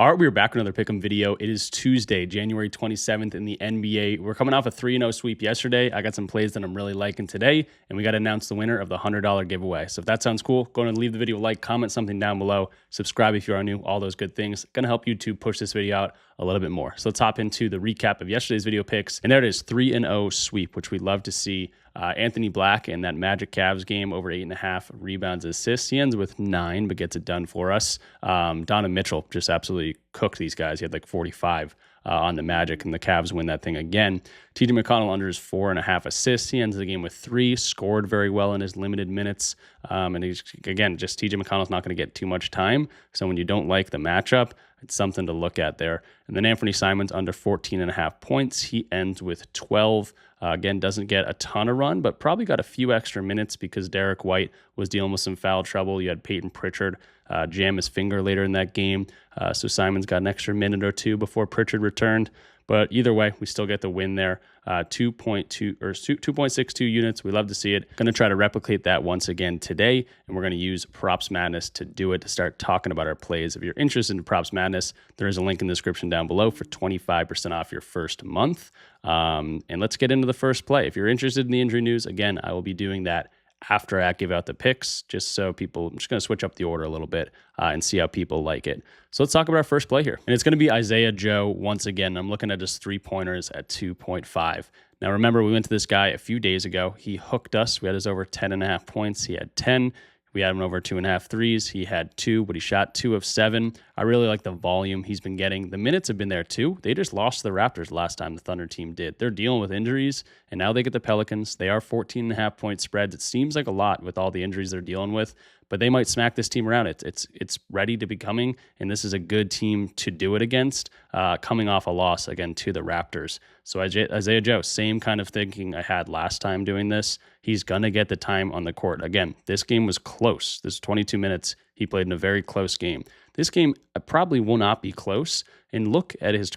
All right, we're back with another Pick'em video. It is Tuesday, January 27th in the NBA. We're coming off a 3-0 sweep yesterday. I got some plays that I'm really liking today, and we got to announce the winner of the $100 giveaway. So if that sounds cool, go ahead and leave the video a like, comment something down below, subscribe if you are new, all those good things. Going to help YouTube push this video out a little bit more. So let's hop into the recap of yesterday's video picks. And there it is, 3-0 sweep, which we'd love to see. Anthony Black in that Magic Cavs game, over 8.5 rebounds, assists. He ends with 9, but gets it done for us. Donovan Mitchell just absolutely cooked these guys. He had like 45 on the Magic, and the Cavs win that thing again. TJ McConnell under his 4.5 assists. He ends the game with 3, scored very well in his limited minutes. And he's, again, just TJ McConnell's not going to get too much time. So when you don't like the matchup, it's something to look at there. And then Anthony Simons under 14.5 points. He ends with 12. Again, doesn't get a ton of run, but probably got a few extra minutes because Derek White was dealing with some foul trouble. You had Peyton Pritchard jam his finger later in that game. So Simons got an extra minute or two before Pritchard returned. But either way, we still get the win there. 2.62 units. We love to see it. Going to try to replicate that once again today, and we're going to use Props Madness to do it, to start talking about our plays. If you're interested in Props Madness, there is a link in the description down below for 25% off your first month. And let's get into the first play. If you're interested in the injury news, again, I will be doing that after I give out the picks, just so people, I'm just going to switch up the order a little bit and see how people like it. So let's talk about our first play here. And it's going to be Isaiah Joe once again. I'm looking at his 3-pointers at 2.5. Now, remember, we went to this guy a few days ago. He hooked us. We had his over 10.5 points. He had 10. We had him over 2.5 threes. He had 2, but he shot 2 of 7. I really like the volume he's been getting. The minutes have been there too. They just lost to the Raptors last time the Thunder team did. They're dealing with injuries, and now they get the Pelicans. They are 14.5 point spreads. It seems like a lot with all the injuries they're dealing with, but they might smack this team around. It's ready to be coming, and this is a good team to do it against, coming off a loss again to the Raptors. So Isaiah Joe, same kind of thinking I had last time doing this. He's going to get the time on the court. Again, this game was close. This is 22 minutes. He played in a very close game. This game probably will not be close. And look at his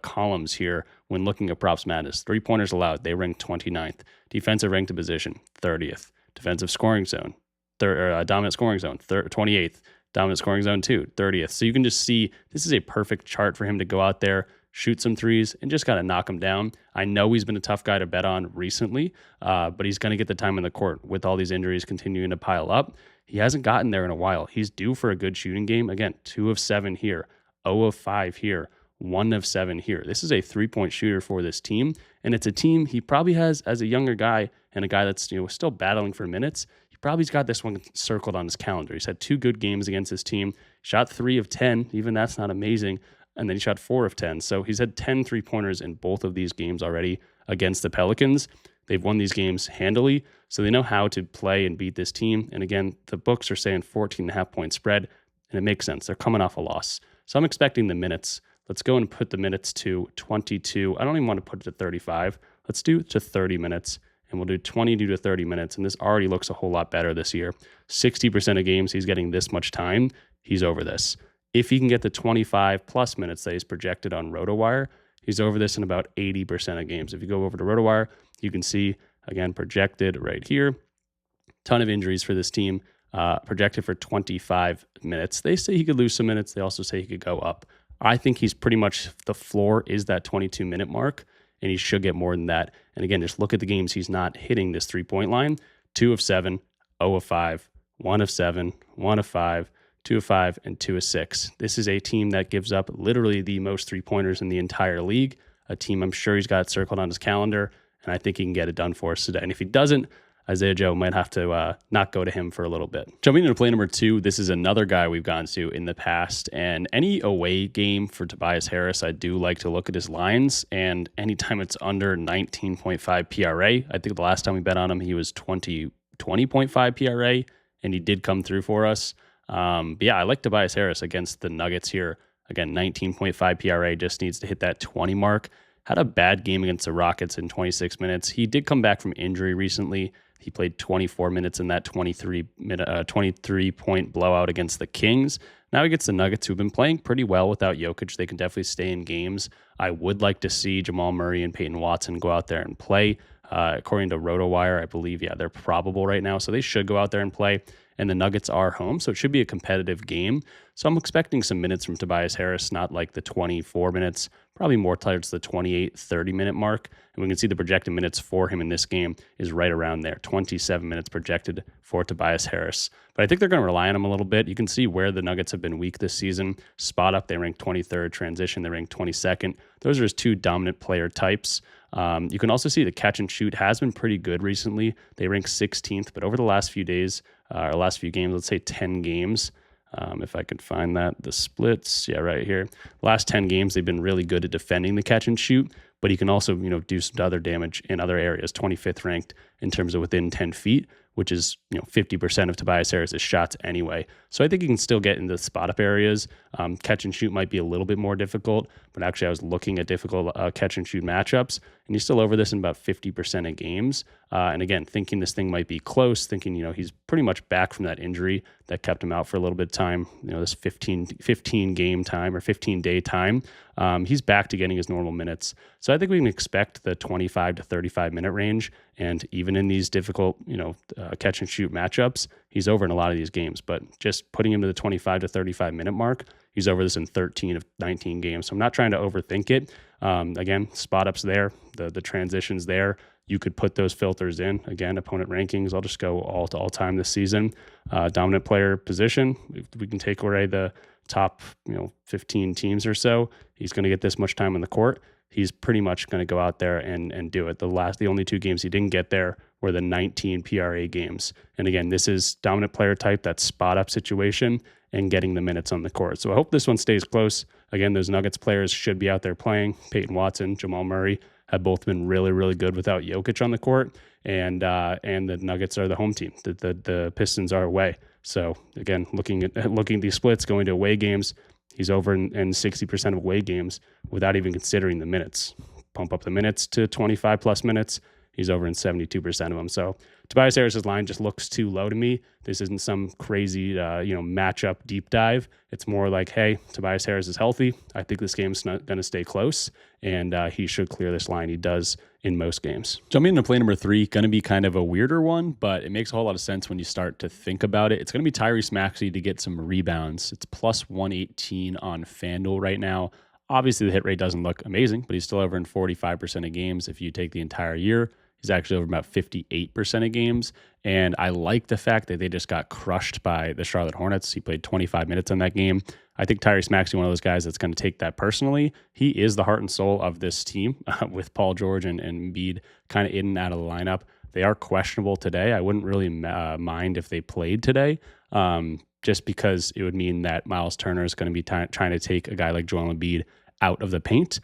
columns here when looking at Props Madness. 3-pointers allowed, they ranked 29th. Defensive ranked to position, 30th. Defensive scoring zone, dominant scoring zone, 28th. Dominant scoring zone 2, 30th. So you can just see this is a perfect chart for him to go out there, shoot some threes, and just got to knock him down. I know he's been a tough guy to bet on recently, but he's going to get the time in the court with all these injuries continuing to pile up. He hasn't gotten there in a while. He's due for a good shooting game. Again, 2 of 7 here, 0 of 5 here, 1 of 7 here. This is a 3-point shooter for this team, and it's a team he probably has as a younger guy and a guy that's still battling for minutes. He probably's got this one circled on his calendar. He's had 2 good games against his team, shot 3 of 10. Even that's not amazing. And then he shot 4 of 10. So he's had 10 3-pointers in both of these games already against the Pelicans. They've won these games handily, so they know how to play and beat this team. And again, the books are saying 14.5 point spread, and it makes sense. They're coming off a loss. So I'm expecting the minutes. Let's go and put the minutes to 22. I don't even want to put it to 35. Let's do it to 30 minutes, and we'll do 22 to 30 minutes. And this already looks a whole lot better this year. 60% of games he's getting this much time, he's over this. If he can get the 25 plus minutes that he's projected on RotoWire, he's over this in about 80% of games. If you go over to RotoWire, you can see, again, projected right here, ton of injuries for this team, projected for 25 minutes. They say he could lose some minutes. They also say he could go up. I think he's pretty much, the floor is that 22-minute mark, and he should get more than that. And again, just look at the games he's not hitting this 3-point line. 2 of 7, 0 of 5, 1 of 7, 1 of 5, 2 of 5, and 2 of 6. This is a team that gives up literally the most 3-pointers in the entire league, a team I'm sure he's got circled on his calendar, and I think he can get it done for us today. And if he doesn't, Isaiah Joe might have to not go to him for a little bit. Jumping into play number 2, this is another guy we've gone to in the past, and any away game for Tobias Harris, I do like to look at his lines, and anytime it's under 19.5 PRA, I think the last time we bet on him, he was 20.5 PRA, and he did come through for us. But yeah, I like Tobias Harris against the Nuggets here. Again, 19.5 PRA, just needs to hit that 20 mark. Had a bad game against the Rockets in 26 minutes. He did come back from injury recently. He played 24 minutes in that 23-point blowout against the Kings. Now he gets the Nuggets, who've been playing pretty well without Jokic. They can definitely stay in games. I would like to see Jamal Murray and Peyton Watson go out there and play. According to RotoWire, I believe, they're probable right now, so they should go out there and play. and the Nuggets are home, so it should be a competitive game. So I'm expecting some minutes from Tobias Harris, not like the 24 minutes, probably more towards the 28, 30-minute mark. And we can see the projected minutes for him in this game is right around there, 27 minutes projected for Tobias Harris. But I think they're going to rely on him a little bit. You can see where the Nuggets have been weak this season. Spot up, they ranked 23rd. Transition, they ranked 22nd. Those are his two dominant player types. You can also see the catch and shoot has been pretty good recently. They rank 16th, but over the last few days, or last few games, let's say 10 games, if I can find that, the splits, yeah, right here. Last 10 games, they've been really good at defending the catch and shoot, but he can also, do some other damage in other areas. 25th ranked in terms of within 10 feet, which is 50% of Tobias Harris's shots anyway. So I think he can still get into the spot up areas. Catch and shoot might be a little bit more difficult, but actually I was looking at difficult catch and shoot matchups, and he's still over this in about 50% of games. And again, thinking this thing might be close, thinking he's pretty much back from that injury that kept him out for a little bit of time. This 15 game time or 15-day time. He's back to getting his normal minutes. So I think we can expect the 25 to 35 minute range. And even in these difficult, catch and shoot matchups, he's over in a lot of these games. But just putting him to the 25 to 35 minute mark, he's over this in 13 of 19 games. So I'm not trying to overthink it. Again, spot ups there, the transitions there. You could put those filters in. Again, opponent rankings, I'll just go all time this season. Dominant player position, we can take away the top 15 teams or so. He's going to get this much time on the court. He's pretty much going to go out there and do it. The only two games he didn't get there were the 19 PRA games. And again, this is dominant player type, that spot up situation and getting the minutes on the court. So I hope this one stays close. Again, those Nuggets players should be out there playing. Peyton Watson, Jamal Murray have both been really, really good without Jokic on the court. And the Nuggets are the home team. The Pistons are away. So again, looking at these splits, going to away games, he's over in 60% of away games without even considering the minutes. Pump up the minutes to 25 plus minutes, he's over in 72% of them. So Tobias Harris's line just looks too low to me. This isn't some crazy, matchup deep dive. It's more like, hey, Tobias Harris is healthy. I think this game's not going to stay close, and he should clear this line. He does in most games. Jumping into play number 3, going to be kind of a weirder one, but it makes a whole lot of sense when you start to think about it. It's going to be Tyrese Maxey to get some rebounds. It's plus 118 on FanDuel right now. Obviously, the hit rate doesn't look amazing, but he's still over in 45% of games if you take the entire year. He's actually over about 58% of games. And I like the fact that they just got crushed by the Charlotte Hornets. He played 25 minutes in that game. I think Tyrese Maxey, one of those guys that's going to take that personally. He is the heart and soul of this team with Paul George and Embiid kind of in and out of the lineup. They are questionable today. I wouldn't really mind if they played today, just because it would mean that Miles Turner is going to be trying to take a guy like Joel Embiid out of the paint,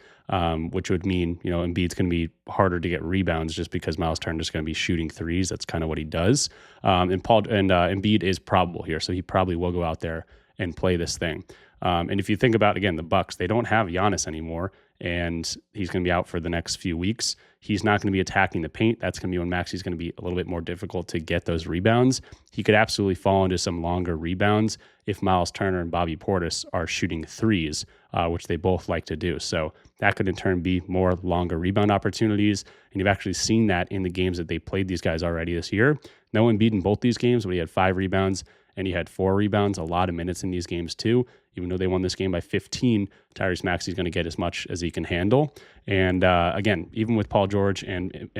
which would mean, Embiid's going to be harder to get rebounds just because Miles Turner is going to be shooting threes. That's kind of what he does. Embiid is probable here, so he probably will go out there and play this thing. And if you think about, again, the Bucks, they don't have Giannis anymore, and he's going to be out for the next few weeks. He's not going to be attacking the paint. That's going to be when Maxey's going to be a little bit more difficult to get those rebounds. He could absolutely fall into some longer rebounds if Miles Turner and Bobby Portis are shooting threes, which they both like to do. So that could in turn be more longer rebound opportunities. And you've actually seen that in the games that they played these guys already this year. No Embiid in both these games, but he had 5 rebounds and he had 4 rebounds, a lot of minutes in these games too. Even though they won this game by 15, Tyrese Maxey is going to get as much as he can handle. And again, even with Paul George and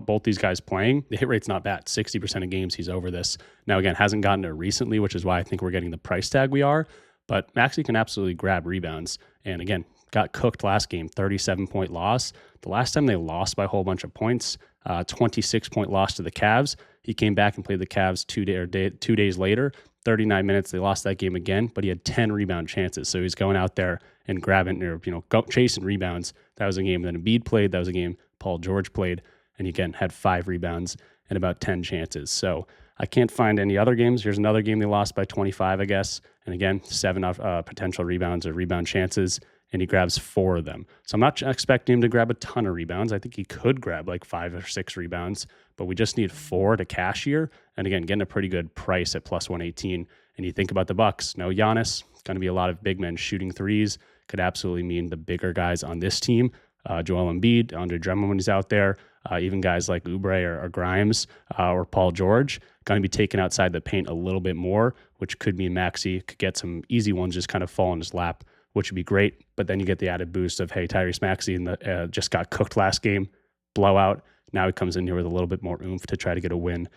both these guys playing, the hit rate's not bad. 60% of games, he's over this. Now, again, hasn't gotten it recently, which is why I think we're getting the price tag we are. But Maxey can absolutely grab rebounds. And again, got cooked last game, 37-point loss. The last time they lost by a whole bunch of points, 26-point loss to the Cavs. He came back and played the Cavs 2 days later. 39 minutes, they lost that game again, but he had 10 rebound chances. So he's going out there and grabbing, or chasing rebounds. That was a game that Embiid played. That was a game Paul George played, and he again had 5 rebounds and about 10 chances. So I can't find any other games. Here's another game they lost by 25, I guess. And again, 7 potential rebounds or rebound chances, and he grabs 4 of them. So I'm not expecting him to grab a ton of rebounds. I think he could grab like 5 or 6 rebounds, but we just need 4 to cash here. And again, getting a pretty good price at plus 118. And you think about the Bucks, no Giannis, it's going to be a lot of big men shooting threes. Could absolutely mean the bigger guys on this team, Joel Embiid, Andre Drummond when he's out there, even guys like Oubre or Grimes or Paul George going to be taken outside the paint a little bit more, which could mean Maxey could get some easy ones just kind of fall in his lap, which would be great. But then you get the added boost of, hey, Tyrese Maxey just got cooked last game, blowout. Now he comes in here with a little bit more oomph to try to get a win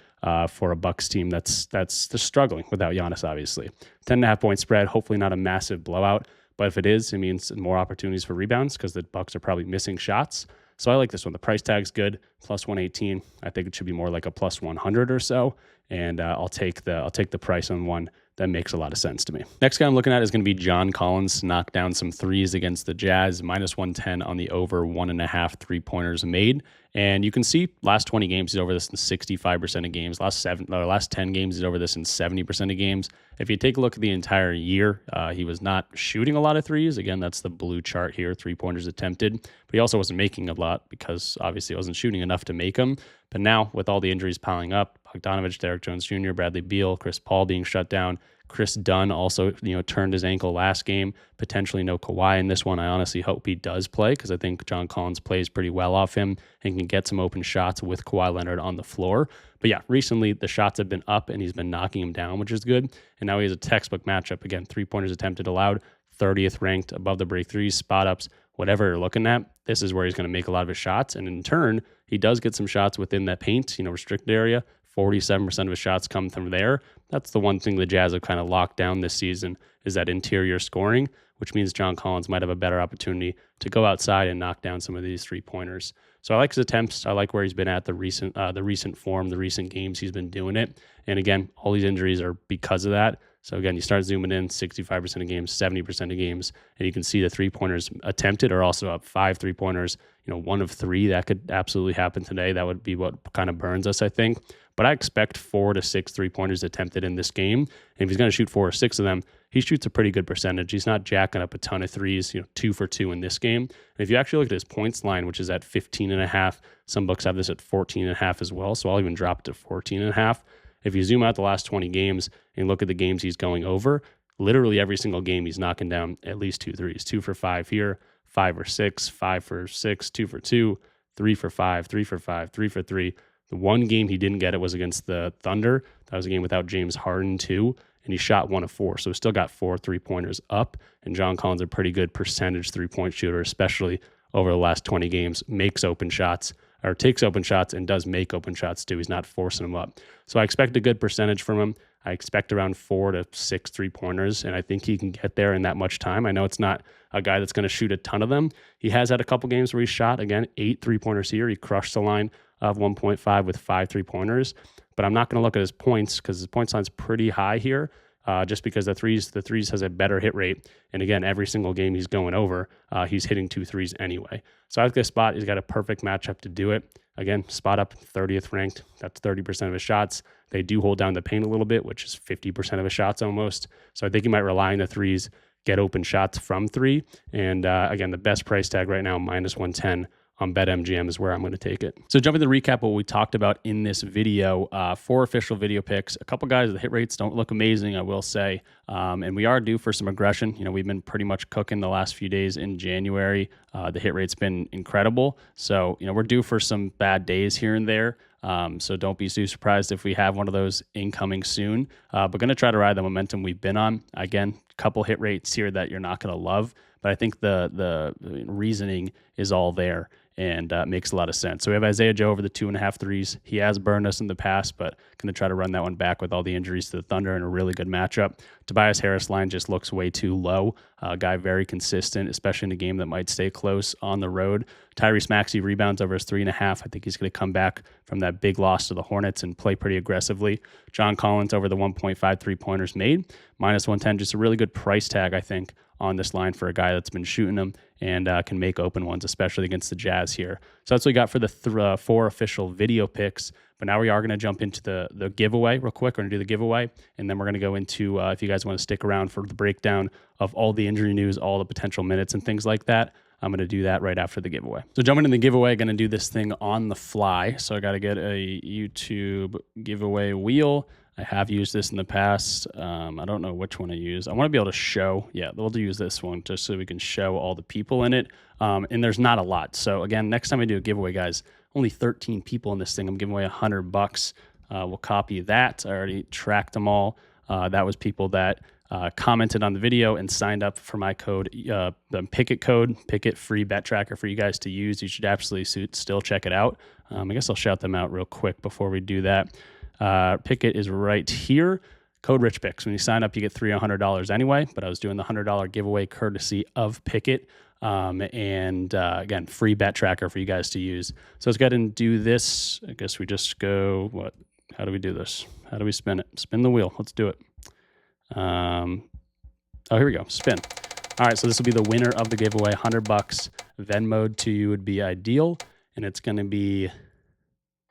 for a Bucks team that's just struggling without Giannis, obviously. 10.5 point spread, hopefully not a massive blowout. But if it is, it means more opportunities for rebounds because the Bucks are probably missing shots. So I like this one. The price tag's good, plus 118. I think it should be more like a plus 100 or so. And I'll take the price on one that makes a lot of sense to me. Next guy I'm looking at is going to be John Collins. Knock down some threes against the Jazz, minus 110 on the over 1.5 3-pointers made. And you can see last 20 games he's over this in 65% of games. Last 10 games he's over this in 70% of games. If you take a look at the entire year, he was not shooting a lot of threes. Again, that's the blue chart here, 3-pointers attempted. But he also wasn't making a lot because obviously he wasn't shooting enough to make them. But now with all the injuries piling up, Bogdanovich, Derek Jones Jr., Bradley Beal, Chris Paul being shut down, Chris Dunn also, turned his ankle last game. Potentially no Kawhi in this one. I honestly hope he does play because I think John Collins plays pretty well off him and can get some open shots with Kawhi Leonard on the floor. But yeah, recently the shots have been up and he's been knocking him down, which is good. And now he has a textbook matchup. Again, 3-pointers attempted allowed, 30th ranked above the break threes, spot ups, whatever you're looking at. This is where he's going to make a lot of his shots. And in turn, he does get some shots within that paint, restricted area. 47% of his shots come from there. That's the one thing the Jazz have kind of locked down this season is that interior scoring, which means John Collins might have a better opportunity to go outside and knock down some of these 3-pointers. So I like his attempts. I like where he's been at the recent form, the recent games he's been doing it. And again, all these injuries are because of that. So again, you start zooming in, 65% of games, 70% of games, and you can see the 3-pointers attempted are also up 5 3-pointers, 1 of 3. That could absolutely happen today. That would be what kind of burns us, I think. But I expect 4 to 6 3-pointers attempted in this game. And if he's going to shoot 4 or 6 of them, he shoots a pretty good percentage. He's not jacking up a ton of threes, 2 for 2 in this game. And if you actually look at his points line, which is at 15.5, some books have this at 14.5 as well. So I'll even drop it to 14.5. If you zoom out the last 20 games and look at the games he's going over, literally every single game he's knocking down at least 2 threes. 2 for 5 here, 5 or 6, 5 for 6, 2 for 2, 3 for 5, 3 for 5, 3 for 3. The one game he didn't get it was against the Thunder. That was a game without James Harden too, and he shot 1 of 4. So he still got 4 3-pointers up, and John Collins a pretty good percentage 3-point shooter, especially over the last 20 games, takes open shots and does make open shots too. He's not forcing them up. So I expect a good percentage from him. I expect around 4 to 6 3-pointers, and I think he can get there in that much time. I know it's not a guy that's going to shoot a ton of them. He has had a couple games where he shot, again, 8 3-pointers here. He crushed the line of 1.5 with 5 3-pointers, but I'm not going to look at his points because his points line's pretty high here. Just because the threes has a better hit rate. And again, every single game he's going over, he's hitting 2 threes anyway. So I like this spot. He's got a perfect matchup to do it. Again, spot up, 30th ranked. That's 30% of his shots. They do hold down the paint a little bit, which is 50% of his shots almost. So I think he might rely on the threes, get open shots from 3. And again, the best price tag right now, minus 110. On BetMGM is where I'm going to take it. So jumping to the recap what we talked about in this video, 4 official video picks. A couple guys, the hit rates don't look amazing, I will say. And we are due for some aggression. We've been pretty much cooking the last few days in January. The hit rate's been incredible. So, we're due for some bad days here and there. So don't be too surprised if we have one of those incoming soon. But going to try to ride the momentum we've been on. Again, couple hit rates here that you're not going to love. But I think the reasoning is all there and makes a lot of sense. So we have Isaiah Joe over the 2.5 threes. He has burned us in the past, but going to try to run that one back with all the injuries to the Thunder and a really good matchup. Tobias Harris line just looks way too low. Guy very consistent, especially in a game that might stay close on the road. Tyrese Maxey rebounds over his 3.5. I think he's going to come back from that big loss to the Hornets and play pretty aggressively. John Collins over the 1.5 3-pointers made, minus 110. Just a really good price tag, I think, on this line for a guy that's been shooting them and can make open ones, especially against the Jazz here. So that's what we got for the 4 official video picks. But now we are going to jump into the giveaway real quick. We're going to do the giveaway, and then we're going to go into, if you guys want to stick around for the breakdown of all the injury news, all the potential minutes and things like that, I'm going to do that right after the giveaway. So jumping in the giveaway, going to do this thing on the fly. So I got to get a YouTube giveaway wheel. I have used this in the past. I don't know which one I use. I want to be able to show. Yeah, we'll use this one just so we can show all the people in it. And there's not a lot. So again, next time I do a giveaway, guys, only 13 people in this thing. I'm giving away $100. We'll copy that. I already tracked them all. That was people that commented on the video and signed up for my code, the Pickett code, Pickett free bet tracker for you guys to use. You should absolutely still check it out. I guess I'll shout them out real quick before we do that. Pickett is right here. Code RichPicks. When you sign up, you get $300 anyway, but I was doing the $100 giveaway courtesy of Pickett. Again, free bet tracker for you guys to use. So let's go ahead and do this. I guess we just go, how do we do this? How do we spin it? Spin the wheel. Let's do it. Here we go. Spin. All right. So this will be the winner of the giveaway. $100 Venmo to you would be ideal. And it's going to be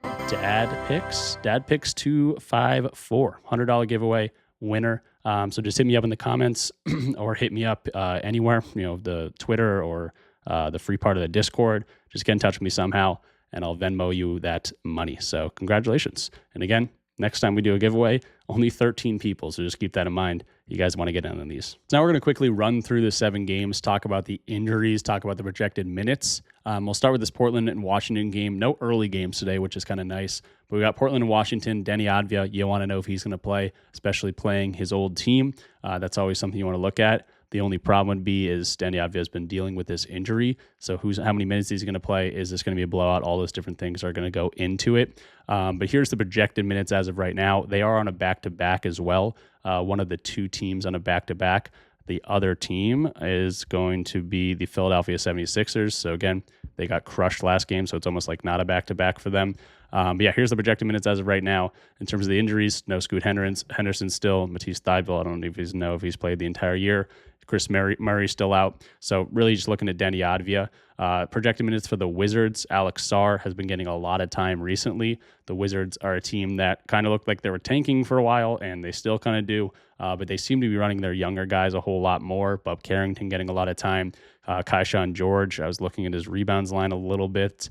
DadPicks 254, $100 giveaway winner. So just hit me up in the comments or hit me up anywhere, the Twitter or the free part of the Discord. Just get in touch with me somehow and I'll Venmo you that money. So congratulations. And again, next time we do a giveaway, only 13 people. So just keep that in mind. You guys want to get in on these. So now we're going to quickly run through the 7 games, talk about the injuries, talk about the projected minutes. We'll start with this Portland and Washington game. No early games today, which is kind of nice. But we got Portland and Washington. Deni Avdija, you want to know if he's going to play, especially playing his old team. That's always something you want to look at. The only problem would be is Deni Avdija has been dealing with this injury. So how many minutes he's going to play? Is this going to be a blowout? All those different things are going to go into it. But here's the projected minutes as of right now. They are on a back-to-back as well. One of the 2 teams on a back-to-back. The other team is going to be the Philadelphia 76ers. So again, they got crushed last game, so it's almost like not a back-to-back for them. But yeah, here's the projected minutes as of right now. In terms of the injuries, no Scoot Henderson still. Matisse Thybulle, I don't know if he's played the entire year. Chris Murray still out. So really just looking at Deni Avdija. Projected minutes for the Wizards. Alex Sarr has been getting a lot of time recently. The Wizards are a team that kind of looked like they were tanking for a while, and they still kind of do. But they seem to be running their younger guys a whole lot more. Bob Carrington getting a lot of time. Kaishan George, I was looking at his rebounds line a little bit.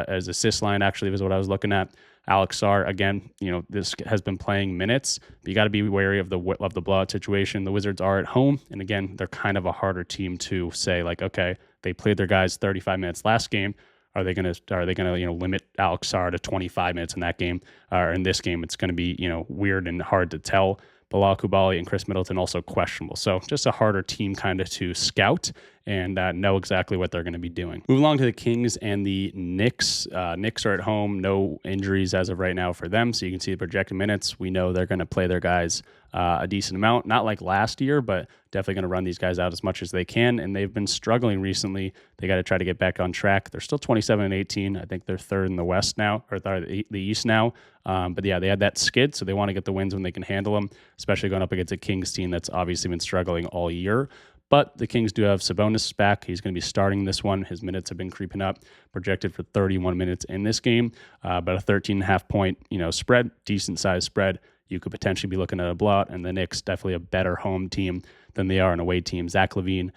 His assist line actually was what I was looking at. Alex Sarr, again, this has been playing minutes, but you got to be wary of the blowout situation. The Wizards are at home, and again, they're kind of a harder team to say, like, okay, they played their guys 35 minutes last game. Are they going to limit Alex Sarr to 25 minutes in that game? Or in this game, it's going to be weird and hard to tell. Bilal Coulibaly and Chris Middleton also questionable. So just a harder team kind of to scout and know exactly what they're going to be doing. Moving along to the Kings and the Knicks. Knicks are at home. No injuries as of right now for them. So you can see the projected minutes. We know they're going to play their guys a decent amount. Not like last year, but definitely going to run these guys out as much as they can. And they've been struggling recently. They got to try to get back on track. They're still 27-18. I think they're 3rd in the West now, or the East now. But yeah, they had that skid, so they want to get the wins when they can handle them, especially going up against a Kings team that's obviously been struggling all year. But the Kings do have Sabonis back. He's going to be starting this one. His minutes have been creeping up, projected for 31 minutes in this game. But a 13.5 point, spread, decent size spread. You could potentially be looking at a blowout, and the Knicks definitely a better home team than they are an away team. Zach LaVine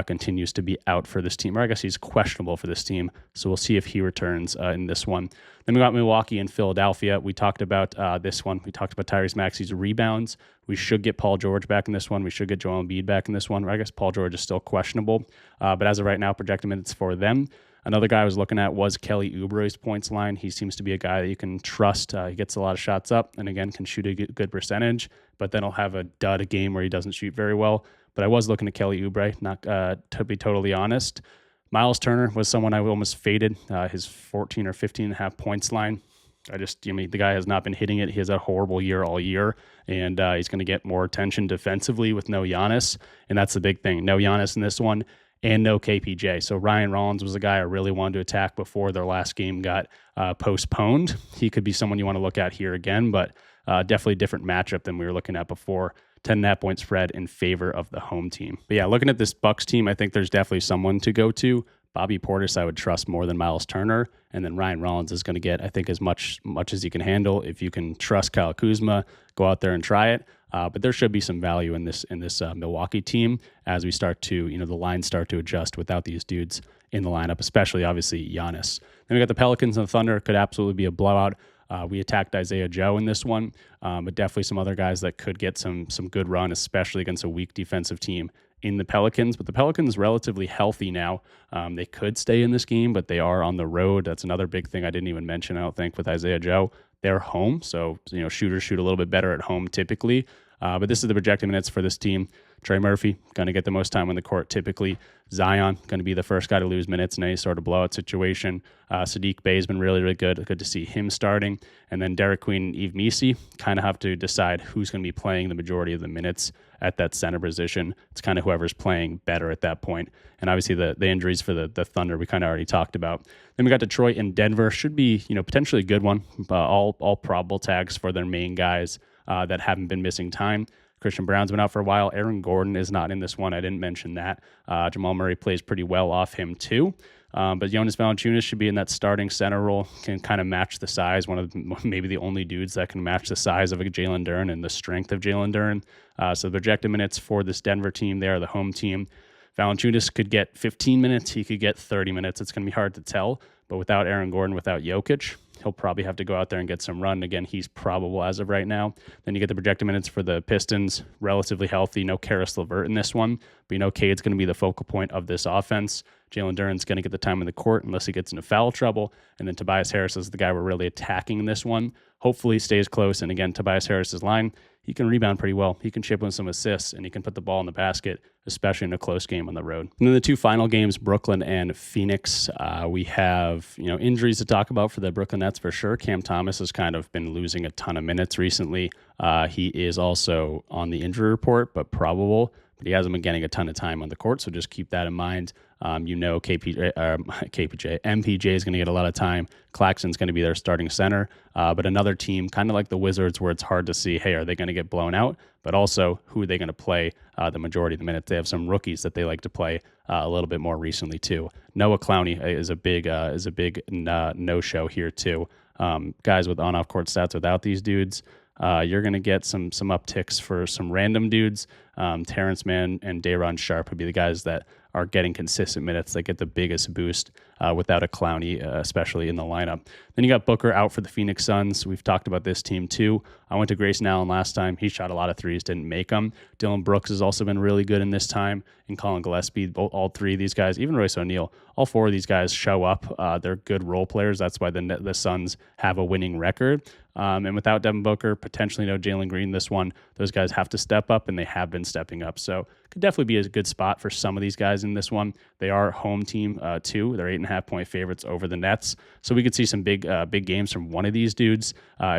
continues to be out for this team, or I guess he's questionable for this team. So we'll see if he returns in this one. Then we got Milwaukee and Philadelphia. We talked about this one. We talked about Tyrese Maxey's rebounds. We should get Paul George back in this one. We should get Joel Embiid back in this one. I guess Paul George is still questionable. But as of right now, projected minutes for them. Another guy I was looking at was Kelly Oubre's points line. He seems to be a guy that you can trust. He gets a lot of shots up and, again, can shoot a good percentage, but then he'll have a dud game where he doesn't shoot very well. But I was looking at Kelly Oubre, not to be totally honest. Miles Turner was someone I almost faded, his 14 or 15.5 points line. The guy has not been hitting it. He has a horrible year all year, and he's going to get more attention defensively with no Giannis, and that's the big thing. No Giannis in this one. And no KPJ. So Ryan Rollins was a guy I really wanted to attack before their last game got postponed. He could be someone you want to look at here again, but definitely a different matchup than we were looking at before. 10.5 point spread in favor of the home team. But yeah, looking at this Bucks team, I think there's definitely someone to go to. Bobby Portis I would trust more than Miles Turner. And then Ryan Rollins is going to get, I think, as much as he can handle. If you can trust Kyle Kuzma, go out there and try it. But there should be some value in this Milwaukee team as we start to, the lines start to adjust without these dudes in the lineup, especially obviously Giannis. Then we got the Pelicans and the Thunder. Could absolutely be a blowout. We attacked Isaiah Joe in this one, but definitely some other guys that could get some good run, especially against a weak defensive team in the Pelicans. But the Pelicans relatively healthy now. They could stay in this game, but they are on the road. That's another big thing I didn't even mention, I don't think, with Isaiah Joe. They're home, so shooters shoot a little bit better at home typically. But this is the projected minutes for this team. Trey Murphy going to get the most time on the court typically. Zion going to be the first guy to lose minutes in any sort of blowout situation. Sadiq Bey has been really, really good. Good to see him starting. And then Derek Queen and Yves Missi kind of have to decide who's going to be playing the majority of the minutes at that center position. It's kind of whoever's playing better at that point. And obviously the injuries for the Thunder we kind of already talked about. Then we got Detroit and Denver. Should be potentially a good one. All probable tags for their main guys that haven't been missing time. Christian Brown's been out for a while. Aaron Gordon is not in this one. I didn't mention that. Jamal Murray plays pretty well off him too. But Jonas Valanciunas should be in that starting center role, can kind of match the size, one of maybe the only dudes that can match the size of a Jalen Duren and the strength of Jalen Duren. So the projected minutes for this Denver team, they are the home team. Valanciunas could get 15 minutes. He could get 30 minutes. It's going to be hard to tell. But without Aaron Gordon, without Jokic, he'll probably have to go out there and get some run. Again, he's probable as of right now. Then you get the projected minutes for the Pistons, relatively healthy. No Karis LeVert in this one. But Cade's going to be the focal point of this offense. Jalen Duren's going to get the time in the court unless he gets into foul trouble. And then Tobias Harris is the guy we're really attacking in this one. Hopefully stays close. And again, Tobias Harris's line, he can rebound pretty well. He can chip in some assists, and he can put the ball in the basket, especially in a close game on the road. And then the two final games, Brooklyn and Phoenix. We have injuries to talk about for the Brooklyn Nets for sure. Cam Thomas has kind of been losing a ton of minutes recently. He is also on the injury report, but probable. But he hasn't been getting a ton of time on the court, so just keep that in mind. MPJ is going to get a lot of time. Claxton's going to be their starting center. But another team, kind of like the Wizards, where it's hard to see, hey, are they going to get blown out? But also, who are they going to play the majority of the minutes? They have some rookies that they like to play a little bit more recently too. Noah Clowney is a big no-show here too. Guys with on-off court stats without these dudes. You're going to get some upticks for some random dudes. Terrence Mann and Day'Ron Sharpe would be the guys that are getting consistent minutes. They get the biggest boost without a Clowney, especially in the lineup. Then you got Booker out for the Phoenix Suns. We've talked about this team too. I went to Grayson Allen last time. He shot a lot of threes, didn't make them. Dylan Brooks has also been really good in this time. And Colin Gillespie, all three of these guys, even Royce O'Neal, all four of these guys show up. They're good role players. That's why the Suns have a winning record. And without Devin Booker, potentially no Jalen Green this one, those guys have to step up, and they have been stepping up. So could definitely be a good spot for some of these guys in this one. They are home team too. They're 8.5-point favorites over the Nets. So we could see some big games from one of these dudes.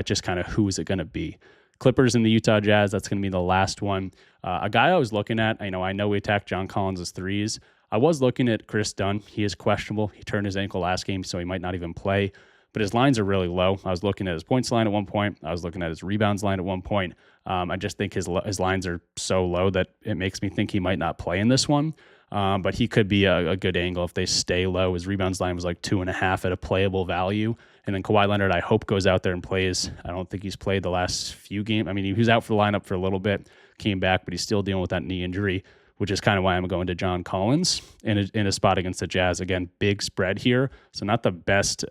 Just kind of who is it going to be? Clippers and the Utah Jazz, that's going to be the last one. A guy I was looking at, I know we attacked John Collins' threes. I was looking at Chris Dunn. He is questionable. He turned his ankle last game, so he might not even play. But his lines are really low. I was looking at his points line at one point. I was looking at his rebounds line at one point. I just think his lines are so low that it makes me think he might not play in this one. But he could be a good angle if they stay low. His rebounds line was like 2.5 at a playable value. And then Kawhi Leonard, I hope, goes out there and plays. I don't think he's played the last few games. I mean, he was out for the lineup for a little bit, came back, but he's still dealing with that knee injury, which is kind of why I'm going to John Collins in a spot against the Jazz. Again, big spread here. So not the best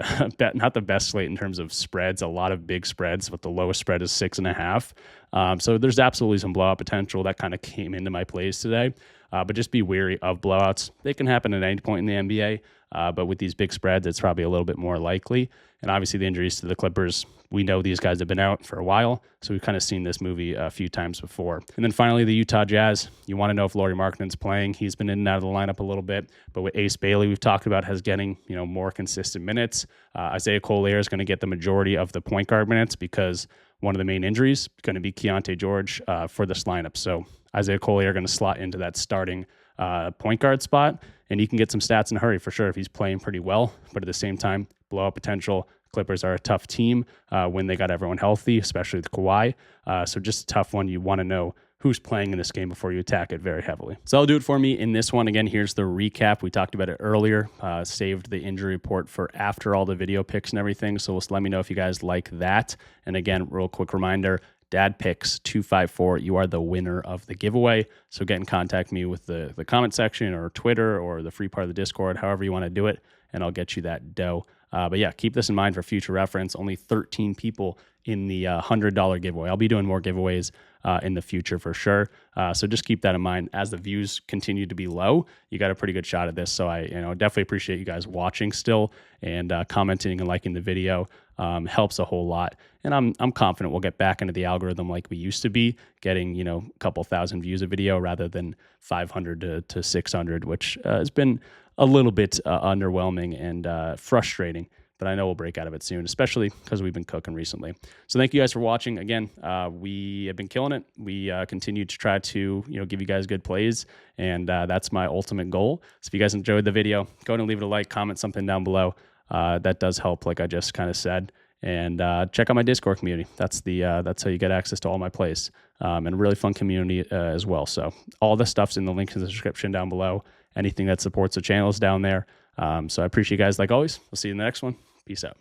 slate in terms of spreads. A lot of big spreads, but the lowest spread is 6.5. So there's absolutely some blowout potential that kind of came into my plays today. But just be wary of blowouts. They can happen at any point in the NBA. But with these big spreads, it's probably a little bit more likely. And obviously the injuries to the Clippers, we know these guys have been out for a while. So we've kind of seen this movie a few times before. And then finally, the Utah Jazz. You want to know if Lauri Markkanen's playing. He's been in and out of the lineup a little bit. But with Ace Bailey, we've talked about, has getting more consistent minutes. Isaiah Collier is going to get the majority of the point guard minutes because one of the main injuries is going to be Keontae George for this lineup. So Isaiah Collier going to slot into that starting point guard spot, and he can get some stats in a hurry for sure if he's playing pretty well. But at the same time, blowout potential. Clippers are a tough team when they got everyone healthy, especially with Kawhi. So just a tough one. You want to know who's playing in this game before you attack it very heavily. So that'll do it for me in this one. Again, here's the recap. We talked about it earlier. Saved the injury report for after all the video picks and everything. So let me know if you guys like that. And again, real quick reminder, DadPicks254, you are the winner of the giveaway. So get in contact with me with the comment section or Twitter or the free part of the Discord, however you want to do it. and I'll get you that dough. But yeah, keep this in mind for future reference. Only 13 people in the $100 giveaway. I'll be doing more giveaways in the future for sure. So just keep that in mind. As the views continue to be low, you got a pretty good shot at this. So I definitely appreciate you guys watching still, and commenting and liking the video helps a whole lot. And I'm confident we'll get back into the algorithm like we used to be, getting a couple thousand views a video rather than 500 to 600, which has been a little bit underwhelming and frustrating. But I know we'll break out of it soon, especially because we've been cooking recently. So thank you guys for watching. Again, we have been killing it. We continue to try to give you guys good plays, and that's my ultimate goal. So if you guys enjoyed the video, go ahead and leave it a like, comment something down below. That does help, like I just kind of said. And check out my Discord community. That's how you get access to all my plays, and a really fun community as well. So all the stuff's in the link in the description down below. Anything that supports the channel is down there. So I appreciate you guys like always. We'll see you in the next one. Peace out.